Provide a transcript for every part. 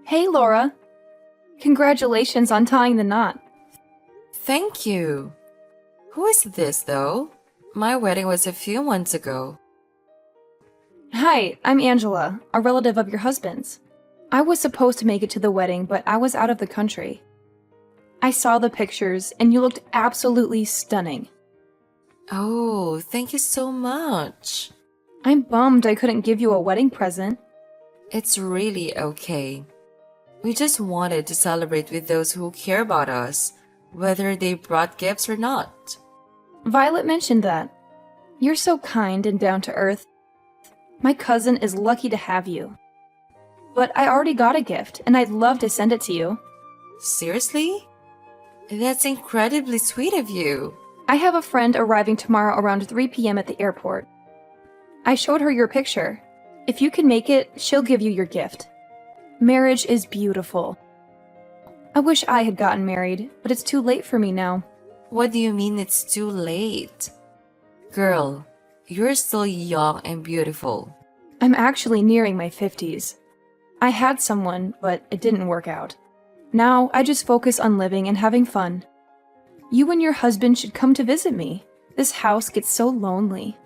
Hey, Laura. Congratulations on tying the knot. Thank you. Who is this, though? My wedding was a few months ago. Hi, I'm Angela, a relative of your husband's. I was supposed to make it to the wedding, but I was out of the country. I saw the pictures, and you looked absolutely stunning. Oh, thank you so much. I'm bummed I couldn't give you a wedding present. It's really okay. We just wanted to celebrate with those who care about us, whether they brought gifts or not. Violet mentioned that. You're so kind and down to earth. My cousin is lucky to have you. But I already got a gift, and I'd love to send it to you. Seriously? That's incredibly sweet of you. I have a friend arriving tomorrow around 3 p.m. at the airport. I showed her your picture. If you can make it, she'll give you your gift. Marriage is beautiful. I wish I had gotten married, but it's too late for me now. What do you mean it's too late? Girl, you're still young and beautiful. I'm actually nearing my 50s. I had someone, but it didn't work out. Now I just focus on living and having fun. You and your husband should come to visit me. This house gets so lonely.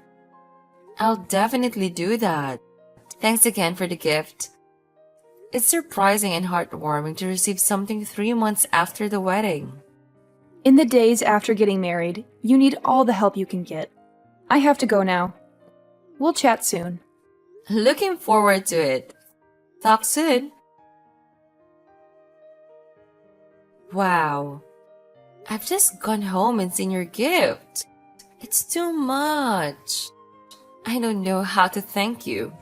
I'll definitely do that. Thanks again for the gift. It's surprising and heartwarming to receive something 3 months after the wedding. In the days after getting married, you need all the help you can get. I have to go now. We'll chat soon. Looking forward to it. Talk soon. Wow. I've just gone home and seen your gift. It's too much. I don't know how to thank you.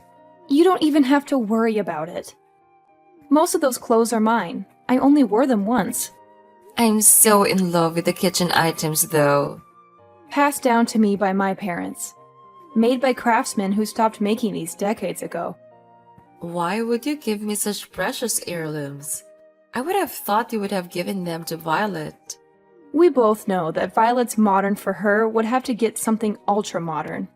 You don't even have to worry about it. Most of those clothes are mine. I only wore them once. I'm so in love with the kitchen items though. Passed down to me by my parents. Made by craftsmen who stopped making these decades ago. Why would you give me such precious heirlooms? I would have thought you would have given them to Violet. We both know that Violet's modern for her would have to get something ultra-modern.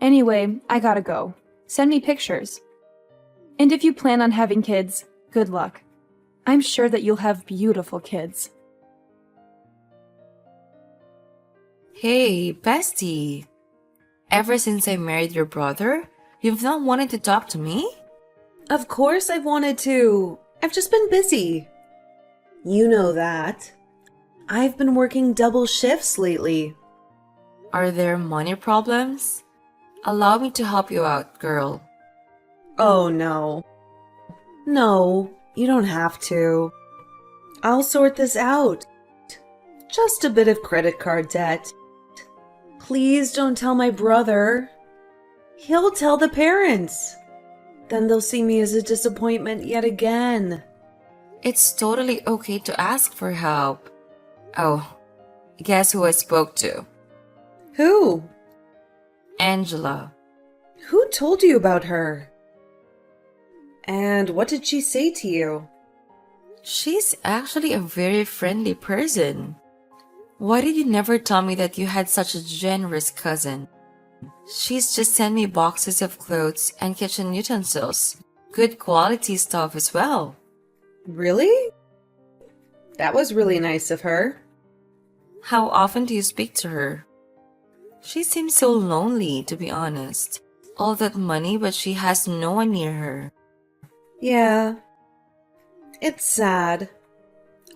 Anyway, I gotta go. Send me pictures. And if you plan on having kids, good luck. I'm sure that you'll have beautiful kids. Hey, bestie. Ever since I married your brother, you've not wanted to talk to me? Of course I've wanted to. I've just been busy. You know that. I've been working double shifts lately. Are there money problems? Allow me to help you out, girl. Oh no. No, you don't have to. I'll sort this out. Just a bit of credit card debt. Please don't tell my brother. He'll tell the parents. Then they'll see me as a disappointment yet again. It's totally okay to ask for help. Oh, guess who I spoke to? Who? Angela. Who told you about her? And what did she say to you? She's actually a very friendly person. Why did you never tell me that you had such a generous cousin? She's just sent me boxes of clothes and kitchen utensils. Good quality stuff as well. Really? That was really nice of her. How often do you speak to her? She seems so lonely, to be honest. All that money, but she has no one near her. Yeah. It's sad.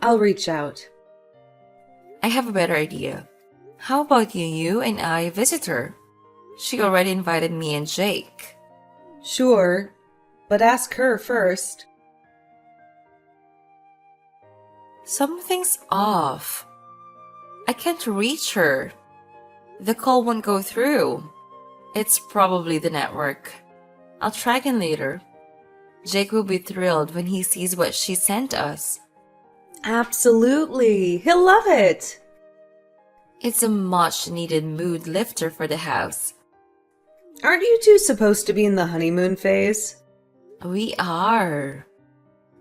I'll reach out. I have a better idea. How about you and I visit her? She already invited me and Jake. Sure, but ask her first. Something's off. I can't reach her. The call won't go through. It's probably the network. I'll try again later. Jake will be thrilled when he sees what she sent us. Absolutely. He'll love it. It's a much needed mood lifter for the house. Aren't you two supposed to be in the honeymoon phase? We are.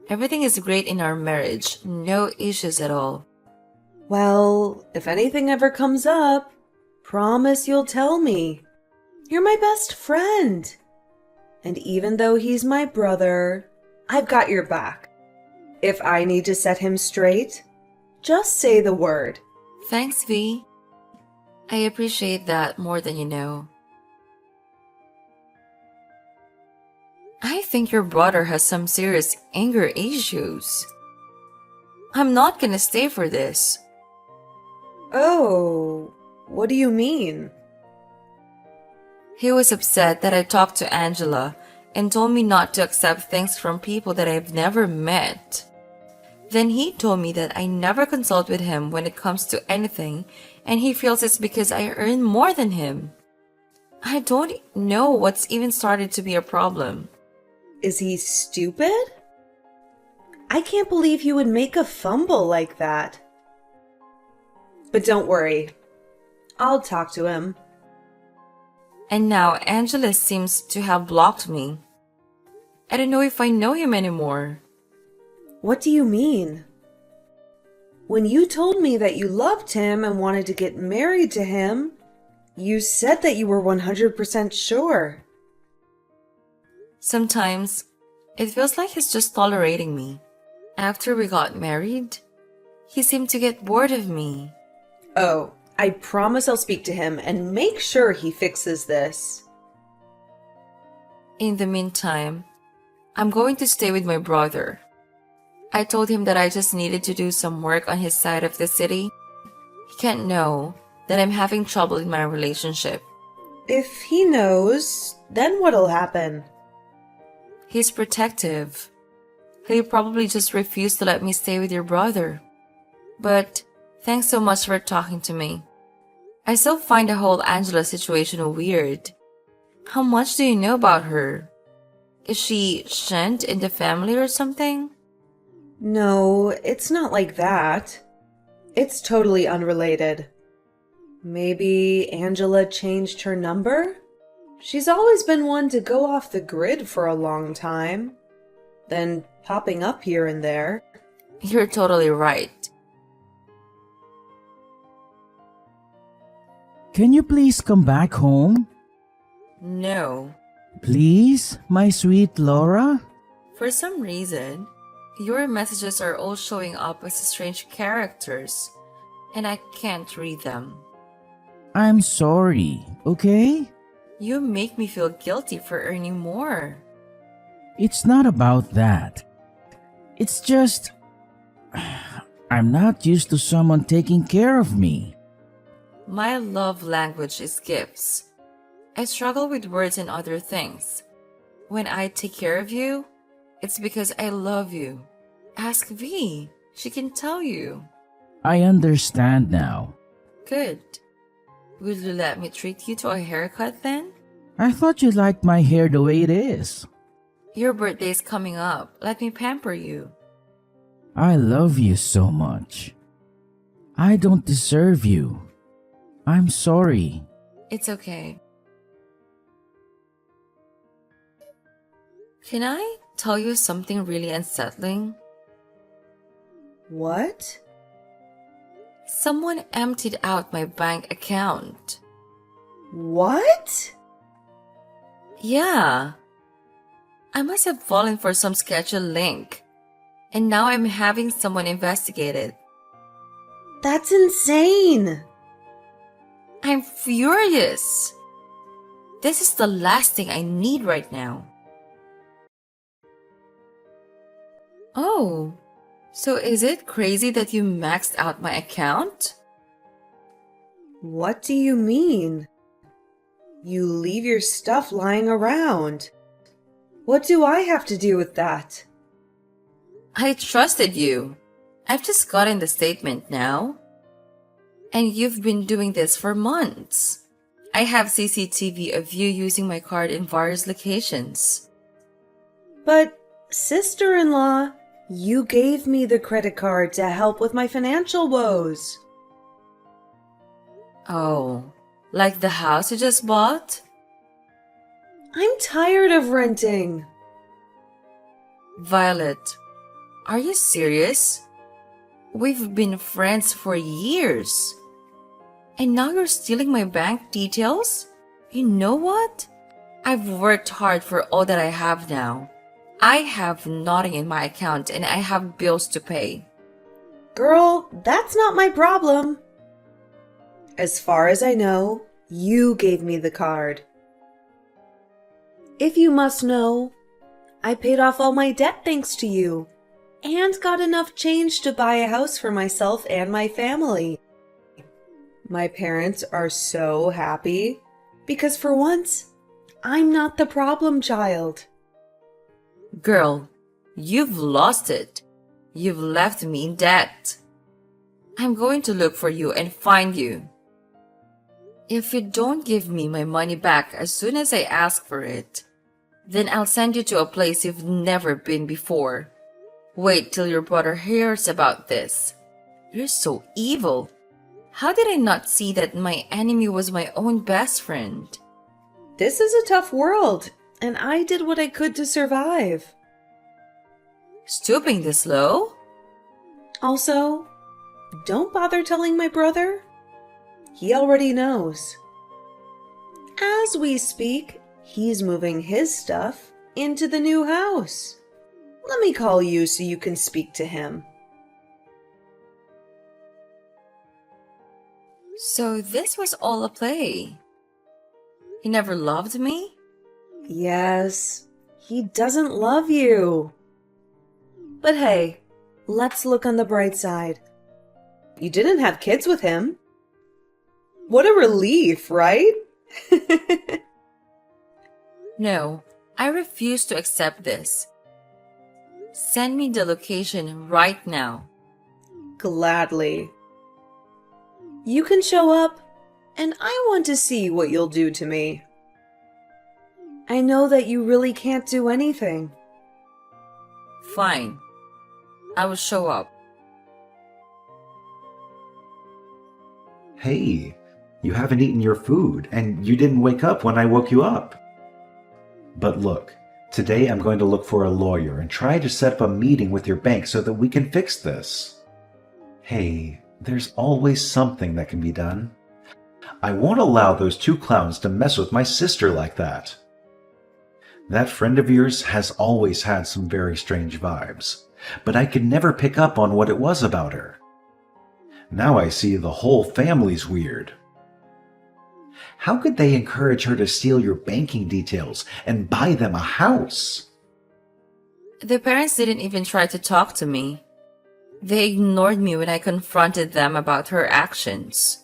Everything is great in our marriage. No issues at all. Well, if anything ever comes up, promise you'll tell me. You're my best friend. And even though he's my brother, I've got your back. If I need to set him straight, just say the word. Thanks, V. I appreciate that more than you know. I think your brother has some serious anger issues. I'm not gonna stay for this. Oh, what do you mean? He was upset that I talked to Angela and told me not to accept things from people that I've never met. Then he told me that I never consult with him when it comes to anything, and he feels it's because I earn more than him. I don't know what's even started to be a problem. Is he stupid? I can't believe he would make a fumble like that. But don't worry. I'll talk to him. And now Angela seems to have blocked me. I don't know if I know him anymore. What do you mean? When you told me that you loved him and wanted to get married to him, you said that you were 100% sure. Sometimes it feels like he's just tolerating me. After we got married, he seemed to get bored of me. Oh, I promise I'll speak to him and make sure he fixes this. In the meantime, I'm going to stay with my brother. I told him that I just needed to do some work on his side of the city. He can't know that I'm having trouble in my relationship. If he knows, then what'll happen? He's protective. He'll probably just refuse to let me stay with your brother. But thanks so much for talking to me. I still find the whole Angela situation weird. How much do you know about her? Is she shunned in the family or something? No, it's not like that. It's totally unrelated. Maybe Angela changed her number? She's always been one to go off the grid for a long time, then popping up here and there. You're totally right. Can you please come back home? No. Please, my sweet Laura? For some reason, your messages are all showing up as strange characters, and I can't read them. I'm sorry, okay? You make me feel guilty for earning more. It's not about that. It's just... I'm not used to someone taking care of me. My love language is gifts. I struggle with words and other things. When I take care of you, it's because I love you. Ask V. She can tell you. I understand now. Good. Will you let me treat you to a haircut then? I thought you liked my hair the way it is. Your birthday's coming up. Let me pamper you. I love you so much. I don't deserve you. I'm sorry. It's okay. Can I tell you something really unsettling? What? Someone emptied out my bank account. What? Yeah. I must have fallen for some sketchy link. And now I'm having someone investigate it. That's insane! I'm furious. This is the last thing I need right now. Oh, so is it crazy that you maxed out my account? What do you mean? You leave your stuff lying around. What do I have to do with that? I trusted you. I've just gotten the statement now. And you've been doing this for months. I have CCTV of you using my card in various locations. But, sister-in-law, you gave me the credit card to help with my financial woes. Oh, like the house you just bought? I'm tired of renting. Violet, are you serious? We've been friends for years. And now you're stealing my bank details? You know what? I've worked hard for all that I have now. I have nothing in my account and I have bills to pay. Girl, that's not my problem. As far as I know, you gave me the card. If you must know, I paid off all my debt thanks to you, and got enough change to buy a house for myself and my family. My parents are so happy because for once, I'm not the problem child. Girl, you've lost it. You've left me in debt. I'm going to look for you and find you. If you don't give me my money back as soon as I ask for it, then I'll send you to a place you've never been before. Wait till your brother hears about this. You're so evil. How did I not see that my enemy was my own best friend? This is a tough world, and I did what I could to survive. Stooping this low? Also, don't bother telling my brother. He already knows. As we speak, he's moving his stuff into the new house. Let me call you so you can speak to him. So this was all a play. He never loved me? Yes, he doesn't love you. But hey, let's look on the bright side. You didn't have kids with him. What a relief, right? No, I refuse to accept this. Send me the location right now. Gladly. You can show up, and I want to see what you'll do to me. I know that you really can't do anything. Fine. I will show up. Hey, you haven't eaten your food, and you didn't wake up when I woke you up. But look, today I'm going to look for a lawyer and try to set up a meeting with your bank so that we can fix this. Hey, there's always something that can be done. I won't allow those two clowns to mess with my sister like that. That friend of yours has always had some very strange vibes, but I could never pick up on what it was about her. Now I see the whole family's weird. How could they encourage her to steal your banking details and buy them a house? The parents didn't even try to talk to me. They ignored me when I confronted them about her actions.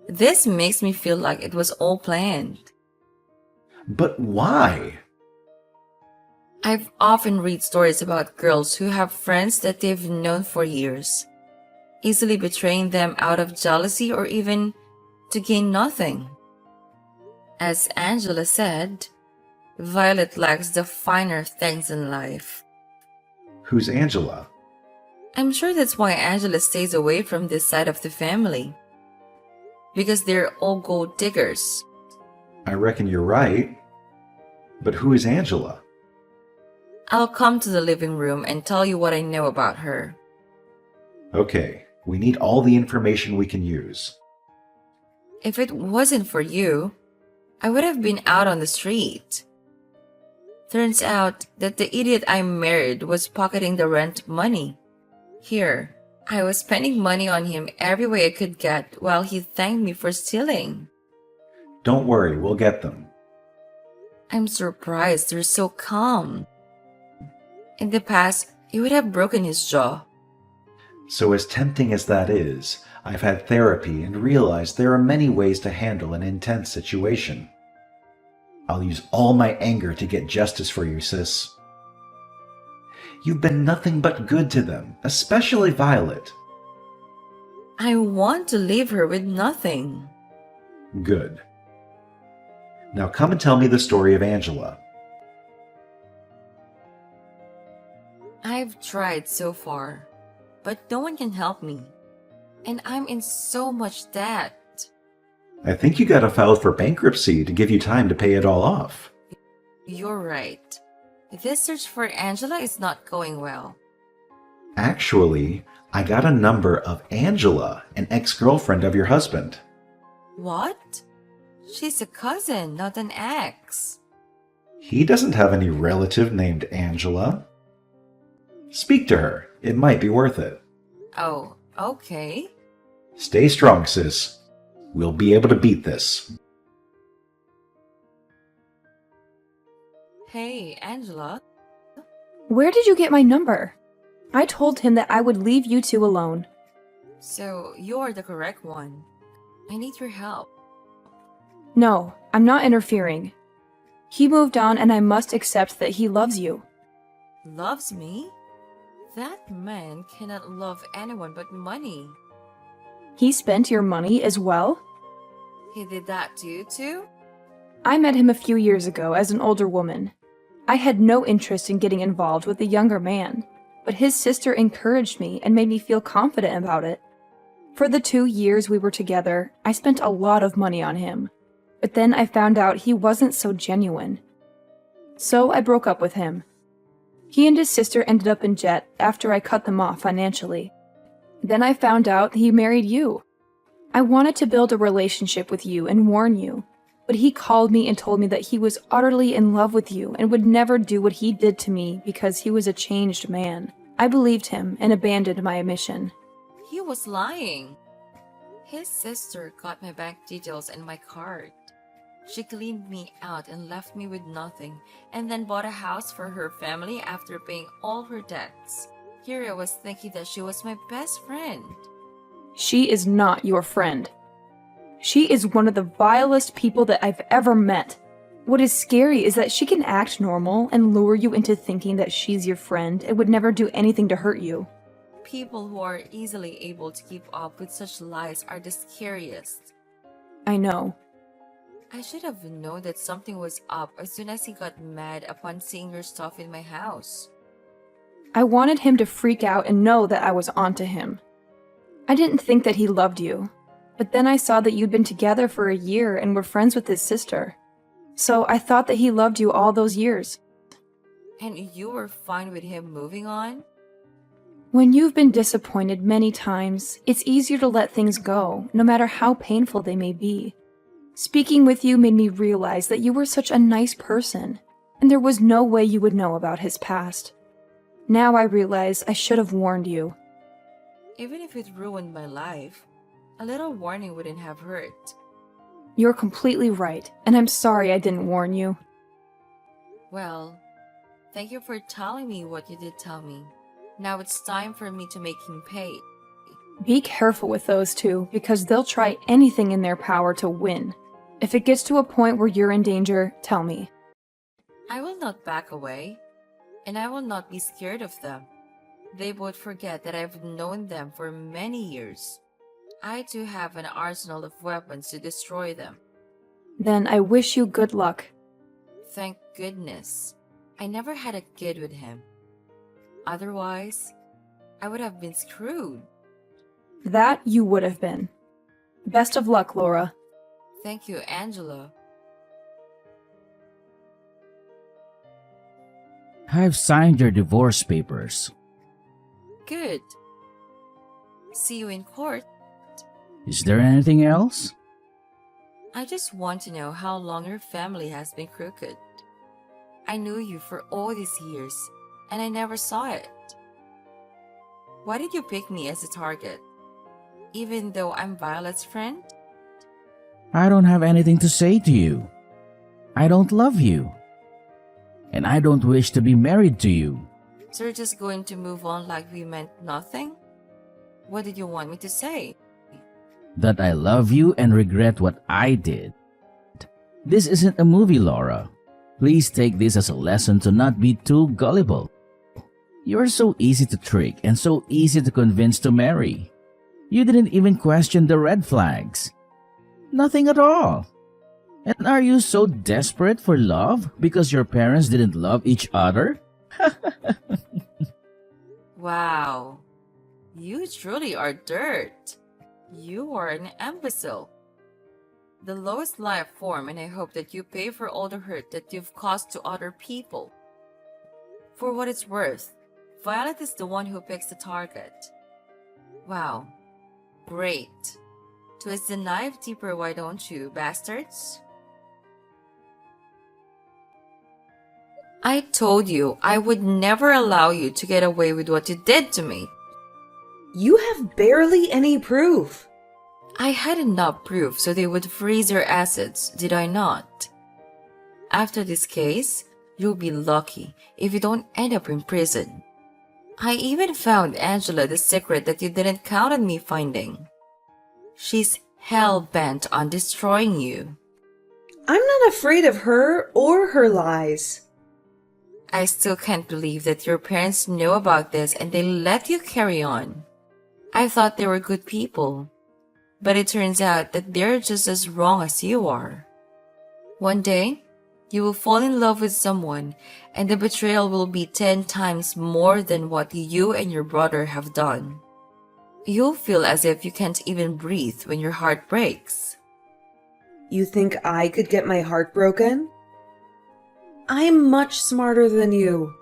This makes me feel like it was all planned. But why? I've often read stories about girls who have friends that they've known for years, easily betraying them out of jealousy or even to gain nothing. As Angela said, Violet lacks the finer things in life. Who's Angela? I'm sure that's why Angela stays away from this side of the family. Because they're all gold diggers. I reckon you're right. But who is Angela? I'll come to the living room and tell you what I know about her. Okay, we need all the information we can use. If it wasn't for you, I would have been out on the street. Turns out that the idiot I married was pocketing the rent money. Here, I was spending money on him every way I could get while he thanked me for stealing. Don't worry, we'll get them. I'm surprised you're so calm. In the past, he would have broken his jaw. So as tempting as that is, I've had therapy and realized there are many ways to handle an intense situation. I'll use all my anger to get justice for you, sis. You've been nothing but good to them, especially Violet. I want to leave her with nothing. Good. Now come and tell me the story of Angela. I've tried so far, but no one can help me. And I'm in so much debt. I think you got to file for bankruptcy to give you time to pay it all off. You're right. This search for Angela is not going well. Actually, I got a number of Angela, an ex-girlfriend of your husband. What? She's a cousin, not an ex. He doesn't have any relative named Angela. Speak to her. It might be worth it. Oh, okay. Stay strong, sis. We'll be able to beat this. Hey, Angela. Where did you get my number? I told him that I would leave you two alone. So, you're the correct one. I need your help. No, I'm not interfering. He moved on and I must accept that he loves you. Loves me? That man cannot love anyone but money. He spent your money as well? He did that to you too? I met him a few years ago as an older woman. I had no interest in getting involved with a younger man, but his sister encouraged me and made me feel confident about it. For the 2 years we were together, I spent a lot of money on him, but then I found out he wasn't so genuine. So I broke up with him. He and his sister ended up in debt after I cut them off financially. Then I found out he married you. I wanted to build a relationship with you and warn you, but he called me and told me that he was utterly in love with you and would never do what he did to me because he was a changed man. I believed him and abandoned my mission. He was lying. His sister got my bank details and my card. She cleaned me out and left me with nothing, and then bought a house for her family after paying all her debts. Here I was thinking that she was my best friend. She is not your friend. She is one of the vilest people that I've ever met. What is scary is that she can act normal and lure you into thinking that she's your friend and would never do anything to hurt you. People who are easily able to keep up with such lies are the scariest. I know. I should have known that something was up as soon as he got mad upon seeing your stuff in my house. I wanted him to freak out and know that I was onto him. I didn't think that he loved you, but then I saw that you'd been together for a year and were friends with his sister. So I thought that he loved you all those years. And you were fine with him moving on? When you've been disappointed many times, it's easier to let things go, no matter how painful they may be. Speaking with you made me realize that you were such a nice person, and there was no way you would know about his past. Now I realize I should have warned you. Even if it ruined my life, a little warning wouldn't have hurt. You're completely right, and I'm sorry I didn't warn you. Well, thank you for telling me what you did tell me. Now it's time for me to make him pay. Be careful with those two, because they'll try anything in their power to win. If it gets to a point where you're in danger, tell me. I will not back away, and I will not be scared of them. They would forget that I've known them for many years. I too have an arsenal of weapons to destroy them. Then I wish you good luck. Thank goodness, I never had a kid with him. Otherwise, I would have been screwed. That you would have been. Best of luck, Laura. Thank you, Angela. I've signed your divorce papers. Good. See you in court. Is there anything else? I just want to know how long your family has been crooked. I knew you for all these years, and I never saw it. Why did you pick me as a target? Even though I'm Violet's friend? I don't have anything to say to you. I don't love you. And I don't wish to be married to you. So you're just going to move on like we meant nothing? What did you want me to say? That I love you and regret what I did. This isn't a movie, Laura. Please take this as a lesson to not be too gullible. You're so easy to trick and so easy to convince to marry. You didn't even question the red flags. Nothing at all. And are you so desperate for love because your parents didn't love each other? Wow. You truly are dirt. You are an imbecile. The lowest life form, and I hope that you pay for all the hurt that you've caused to other people. For what it's worth, Violet is the one who picks the target. Wow. Great. Twist the knife deeper, why don't you, bastards? I told you I would never allow you to get away with what you did to me. You have barely any proof. I had enough proof so they would freeze your assets, did I not? After this case, you'll be lucky if you don't end up in prison. I even found Angela the secret that you didn't count on me finding. She's hell-bent on destroying you. I'm not afraid of her or her lies. I still can't believe that your parents know about this and they let you carry on. I thought they were good people, but it turns out that they're just as wrong as you are. One day, you will fall in love with someone and the betrayal will be 10 times more than what you and your brother have done. You'll feel as if you can't even breathe when your heart breaks. You think I could get my heart broken? I'm much smarter than you.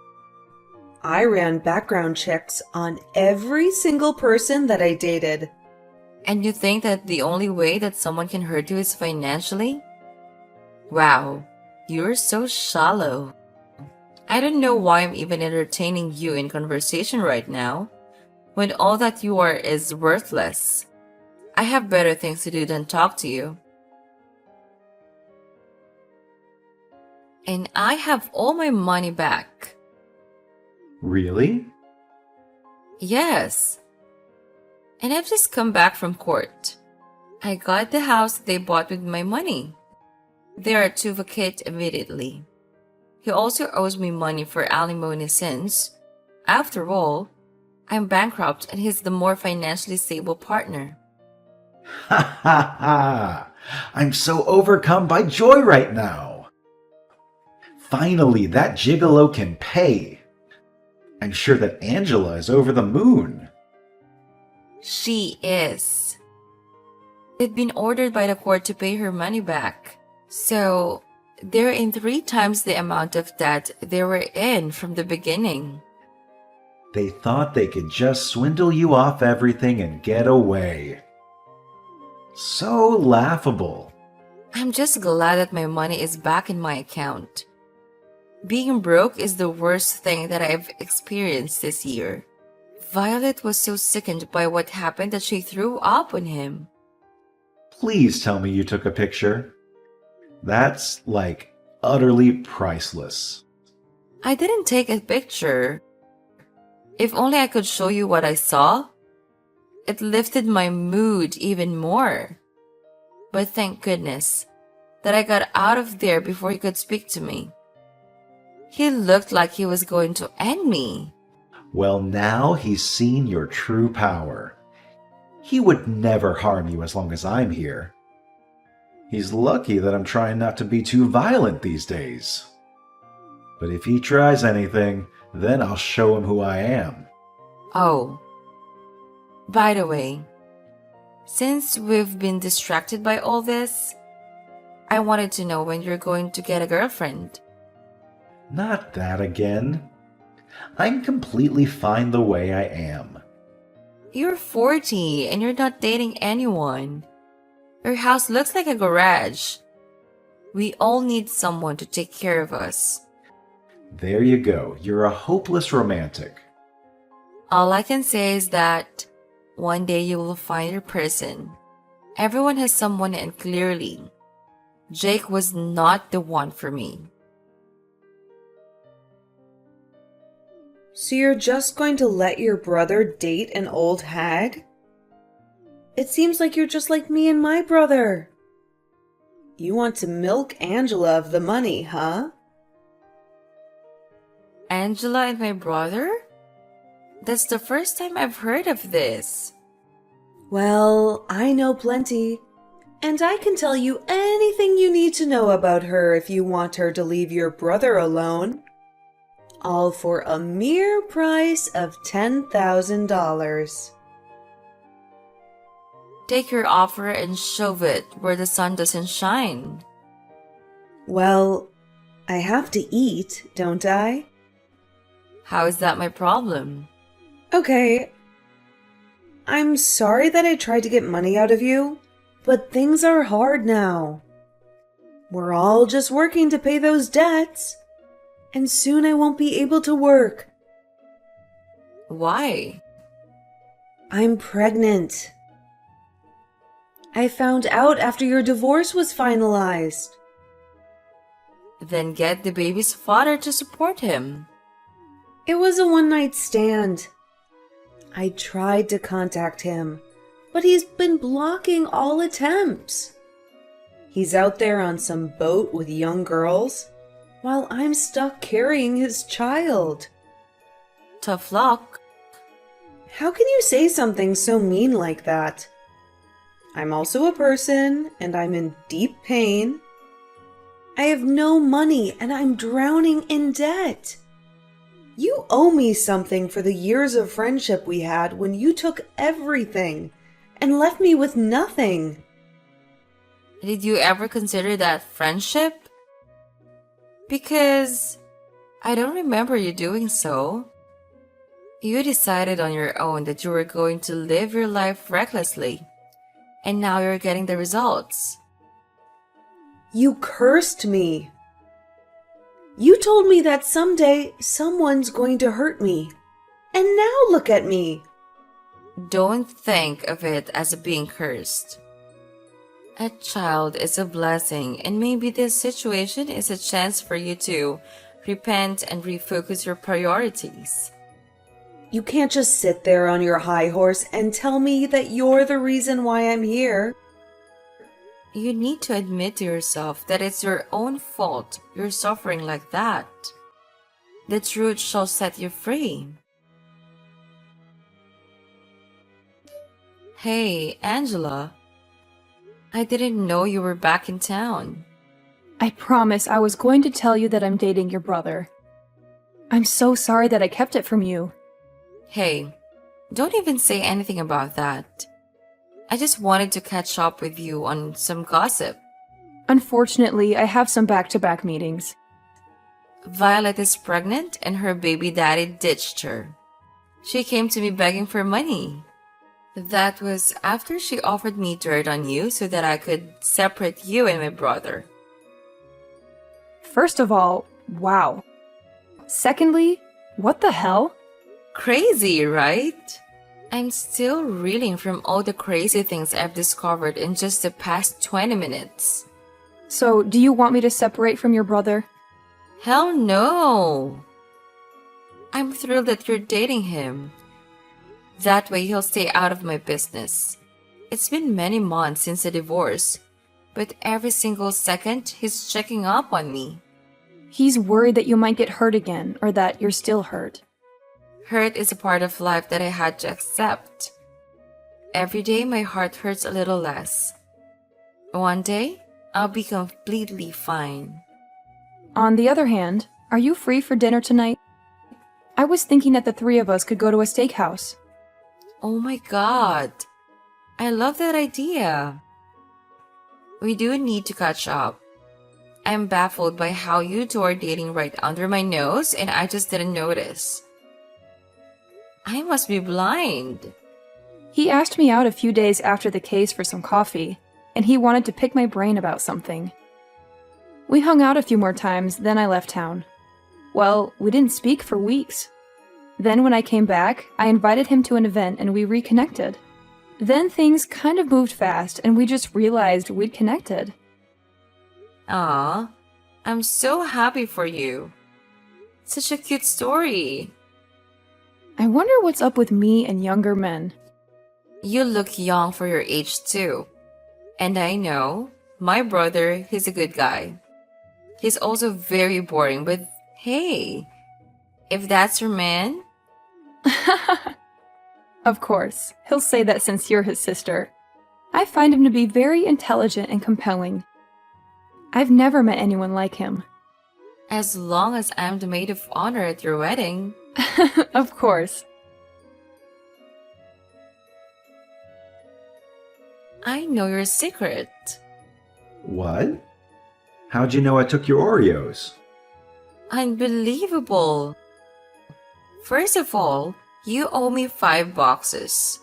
I ran background checks on every single person that I dated. And you think that the only way that someone can hurt you is financially? Wow, you're so shallow. I don't know why I'm even entertaining you in conversation right now, when all that you are is worthless. I have better things to do than talk to you. And I have all my money back. Really? Yes. And I've just come back from court. I got the house they bought with my money. They are to vacate immediately. He also owes me money for alimony since, after all, I'm bankrupt and he's the more financially stable partner. Ha ha ha! I'm so overcome by joy right now. Finally, that gigolo can pay. I'm sure that Angela is over the moon. She is. They've been ordered by the court to pay her money back. So, they're in 3 times the amount of debt they were in from the beginning. They thought they could just swindle you off everything and get away. So laughable. I'm just glad that my money is back in my account. Being broke is the worst thing that I've experienced this year. Violet was so sickened by what happened that she threw up on him. Please tell me you took a picture. That's, like, utterly priceless. I didn't take a picture. If only I could show you what I saw. It lifted my mood even more. But thank goodness that I got out of there before he could speak to me. He looked like he was going to end me. Well, now he's seen your true power. He would never harm you as long as I'm here. He's lucky that I'm trying not to be too violent these days. But if he tries anything, then I'll show him who I am. Oh, by the way, since we've been distracted by all this, I wanted to know when you're going to get a girlfriend. Not that again. I'm completely fine the way I am. You're 40 and you're not dating anyone. Your house looks like a garage. We all need someone to take care of us. There you go. You're a hopeless romantic. All I can say is that one day you will find your person. Everyone has someone, and clearly, Jake was not the one for me. So you're just going to let your brother date an old hag? It seems like you're just like me and my brother. You want to milk Angela of the money, huh? Angela and my brother? That's the first time I've heard of this. Well, I know plenty. And I can tell you anything you need to know about her if you want her to leave your brother alone. All for a mere price of $10,000. Take your offer and shove it where the sun doesn't shine. Well, I have to eat, don't I? How is that my problem? Okay. I'm sorry that I tried to get money out of you, but things are hard now. We're all just working to pay those debts. and soon I won't be able to work. Why? I'm pregnant. I found out after your divorce was finalized. Then get the baby's father to support him. It was a one-night stand. I tried to contact him, but he's been blocking all attempts. He's out there on some boat with young girls, while I'm stuck carrying his child. Tough luck. How can you say something so mean like that? I'm also a person, and I'm in deep pain. I have no money, and I'm drowning in debt. You owe me something for the years of friendship we had when you took everything and left me with nothing. Did you ever consider that friendship? Because I don't remember you doing so. You decided on your own that you were going to live your life recklessly, and now you're getting the results. You cursed me. You told me that someday someone's going to hurt me. And now look at me. Don't think of it as being cursed. A child is a blessing, and maybe this situation is a chance for you to repent and refocus your priorities. You can't just sit there on your high horse and tell me that you're the reason why I'm here. You need to admit to yourself that it's your own fault you're suffering like that. The truth shall set you free. Hey, Angela. I didn't know you were back in town. I promise I was going to tell you that I'm dating your brother. I'm so sorry that I kept it from you. Hey, don't even say anything about that. I just wanted to catch up with you on some gossip. Unfortunately, I have some back-to-back meetings. Violet is pregnant and her baby daddy ditched her. She came to me begging for money. That was after she offered me dirt on you so that I could separate you and my brother. First of all, wow. Secondly, what the hell? Crazy, right? I'm still reeling from all the crazy things I've discovered in just the past 20 minutes. So, do you want me to separate from your brother? Hell no! I'm thrilled that you're dating him. That way he'll stay out of my business. It's been many months since the divorce, but every single second he's checking up on me. He's worried that you might get hurt again, or that you're still hurt. Hurt is a part of life that I had to accept. Every day my heart hurts a little less. One day, I'll be completely fine. On the other hand, are you free for dinner tonight? I was thinking that the three of us could go to a steakhouse. Oh my god. I love that idea. We do need to catch up. I'm baffled by how you two are dating right under my nose and I just didn't notice. I must be blind. He asked me out a few days after the case for some coffee, and he wanted to pick my brain about something. We hung out a few more times, then I left town. Well, we didn't speak for weeks. Then when I came back, I invited him to an event and we reconnected. Then things kind of moved fast and we just realized we'd connected. Aw, I'm so happy for you. Such a cute story. I wonder what's up with me and younger men. You look young for your age too. And I know, my brother, he's a good guy. He's also very boring, but hey, if that's your man... Of course, he'll say that since you're his sister. I find him to be very intelligent and compelling. I've never met anyone like him. As long as I'm the maid of honor at your wedding. Of course. I know your secret. What? How'd you know I took your Oreos? Unbelievable. First of all, you owe me 5 boxes.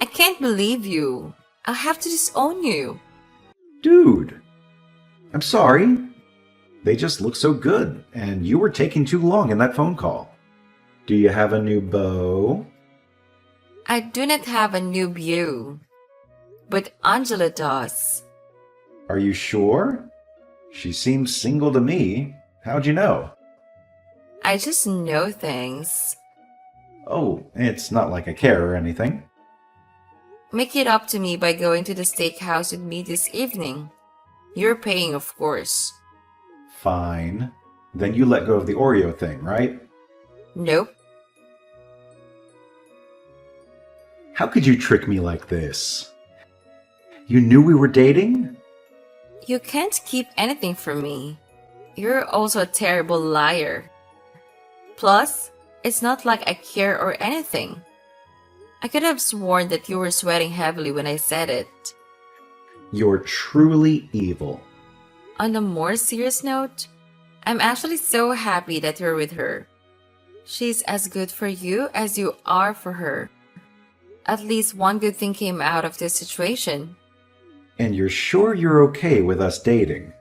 I can't believe you. I'll have to disown you. Dude, I'm sorry. They just look so good, and you were taking too long in that phone call. Do you have a new beau? I do not have a new beau, but Angela does. Are you sure? She seems single to me. How'd you know? I just know things. Oh, it's not like I care or anything. Make it up to me by going to the steakhouse with me this evening. You're paying, of course. Fine. Then you let go of the Oreo thing, right? Nope. How could you trick me like this? You knew we were dating? You can't keep anything from me. You're also a terrible liar. Plus, it's not like I care or anything. I could have sworn that you were sweating heavily when I said it. You're truly evil. On a more serious note, I'm actually so happy that you're with her. She's as good for you as you are for her. At least one good thing came out of this situation. And you're sure you're okay with us dating?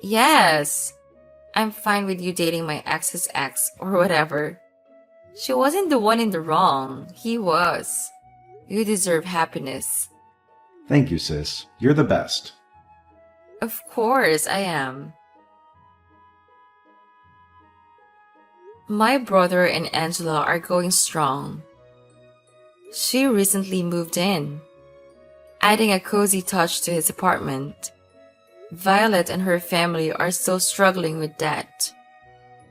Yes, I'm fine with you dating my ex's ex or whatever. She wasn't the one in the wrong. He was. You deserve happiness. Thank you, sis. You're the best. Of course I am. My brother and Angela are going strong. She recently moved in, adding a cozy touch to his apartment. Violet and her family are still struggling with debt,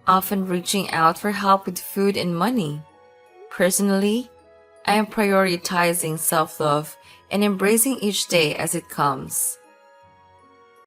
often reaching out for help with food and money. Personally, I am prioritizing self-love and embracing each day as it comes.